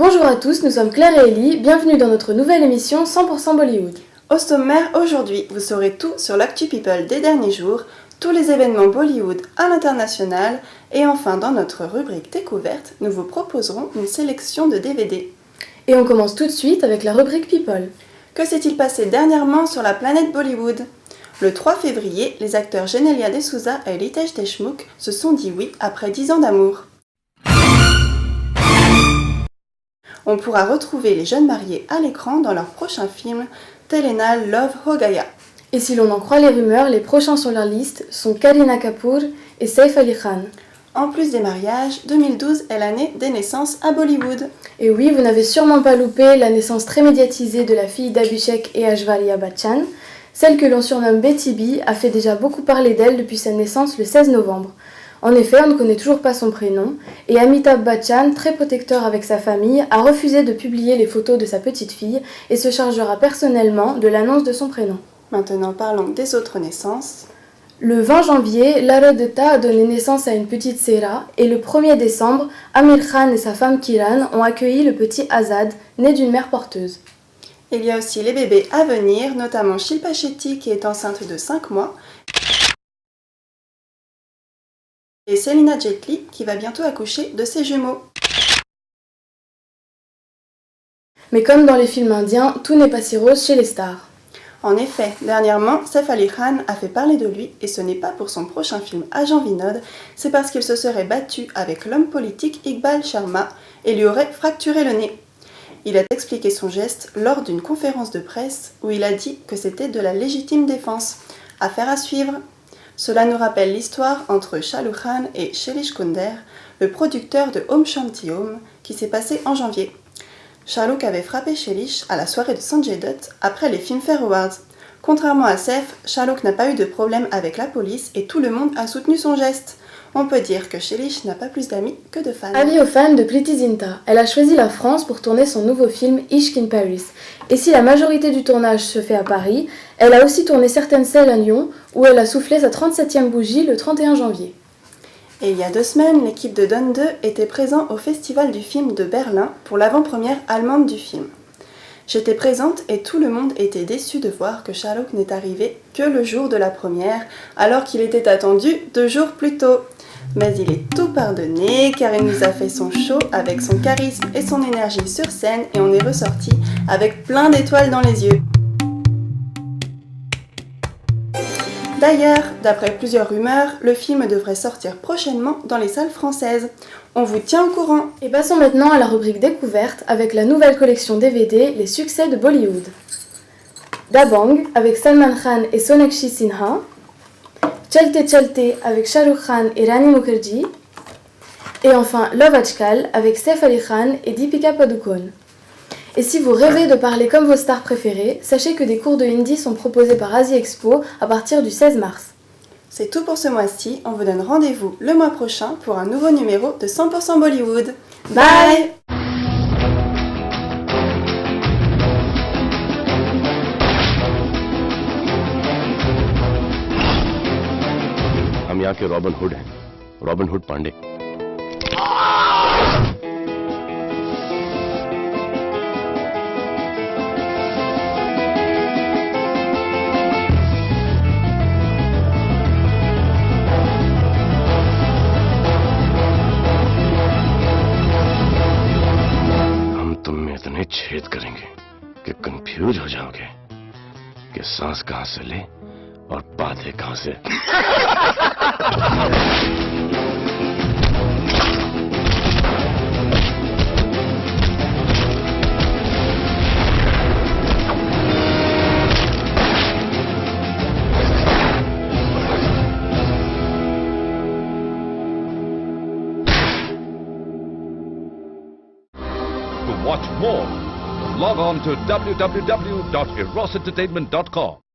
Bonjour à tous, nous sommes Claire et Ellie, bienvenue dans notre nouvelle émission 100% Bollywood. Au sommaire, aujourd'hui, vous saurez tout sur l'actu people des derniers jours, tous les événements Bollywood à l'international, et enfin dans notre rubrique découverte, nous vous proposerons une sélection de DVD. Et on commence tout de suite avec la rubrique People. Que s'est-il passé dernièrement sur la planète Bollywood ? Le 3 février, les acteurs Genelia D'Souza et Ritesh Deshmukh se sont dit oui après 10 ans d'amour. On pourra retrouver les jeunes mariés à l'écran dans leur prochain film, Telenal Love Ho Gaya. Et si l'on en croit les rumeurs, les prochains sur leur liste sont Kareena Kapoor et Saif Ali Khan. En plus des mariages, 2012 est l'année des naissances à Bollywood. Et oui, vous n'avez sûrement pas loupé la naissance très médiatisée de la fille d'Abhishek et Aishwarya Bachchan. Celle que l'on surnomme Betty B a fait déjà beaucoup parler d'elle depuis sa naissance le 16 novembre. En effet, on ne connaît toujours pas son prénom, et Amitabh Bachchan, très protecteur avec sa famille, a refusé de publier les photos de sa petite fille et se chargera personnellement de l'annonce de son prénom. Maintenant parlons des autres naissances. Le 20 janvier, Lara Dutta a donné naissance à une petite Sera, et le 1er décembre, Amir Khan et sa femme Kiran ont accueilli le petit Azad, né d'une mère porteuse. Il y a aussi les bébés à venir, notamment Shilpa Shetty qui est enceinte de 5 mois, et Selina Jetli qui va bientôt accoucher de ses jumeaux. Mais comme dans les films indiens, tout n'est pas si rose chez les stars. En effet, dernièrement, Saif Ali Khan a fait parler de lui, et ce n'est pas pour son prochain film Agent Vinod, c'est parce qu'il se serait battu avec l'homme politique Iqbal Sharma et lui aurait fracturé le nez. Il a expliqué son geste lors d'une conférence de presse où il a dit que c'était de la légitime défense. Affaire à suivre. Cela nous rappelle l'histoire entre Shah Rukh Khan et Shailesh Kunder, le producteur de Om Shanti Om, qui s'est passé en janvier. Shah Rukh avait frappé Shailesh à la soirée de Sanjay Dutt après les Filmfare Awards. Contrairement à Saif, Shah Rukh n'a pas eu de problème avec la police et tout le monde a soutenu son geste. On peut dire que Shailesh n'a pas plus d'amis que de fans. Avis aux fans de Preity Zinta, elle a choisi la France pour tourner son nouveau film Ishq in Paris. Et si la majorité du tournage se fait à Paris, elle a aussi tourné certaines scènes à Lyon, où elle a soufflé sa 37e bougie le 31 janvier. Et il y a 2 semaines, l'équipe de Don 2 était présente au Festival du film de Berlin pour l'avant-première allemande du film. J'étais présente et tout le monde était déçu de voir que Shah Rukh n'est arrivé que le jour de la première, alors qu'il était attendu 2 jours plus tôt. Mais il est tout pardonné car il nous a fait son show avec son charisme et son énergie sur scène et on est ressorti avec plein d'étoiles dans les yeux. D'ailleurs, d'après plusieurs rumeurs, le film devrait sortir prochainement dans les salles françaises. On vous tient au courant. Et passons maintenant à la rubrique découverte avec la nouvelle collection DVD Les succès de Bollywood. Dabangg avec Salman Khan et Sonakshi Sinha, Chalte Chalte avec Shah Rukh Khan et Rani Mukherjee, et enfin Love Ajkal avec Saif Ali Khan et Deepika Padukone. Et si vous rêvez de parler comme vos stars préférées, sachez que des cours de hindi sont proposés par Asie Expo à partir du 16 mars. C'est tout pour ce mois-ci, on vous donne rendez-vous le mois prochain pour un nouveau numéro de 100% Bollywood. Bye. हम यहाँ के robin hood हैं, robin hood Pandey. हम तुम में इतने छेद करेंगे कि कंफ्यूज हो जाओगे कि सांस कहां से ले और बातें कहां से। To watch more, log on to www.erosentertainment.com.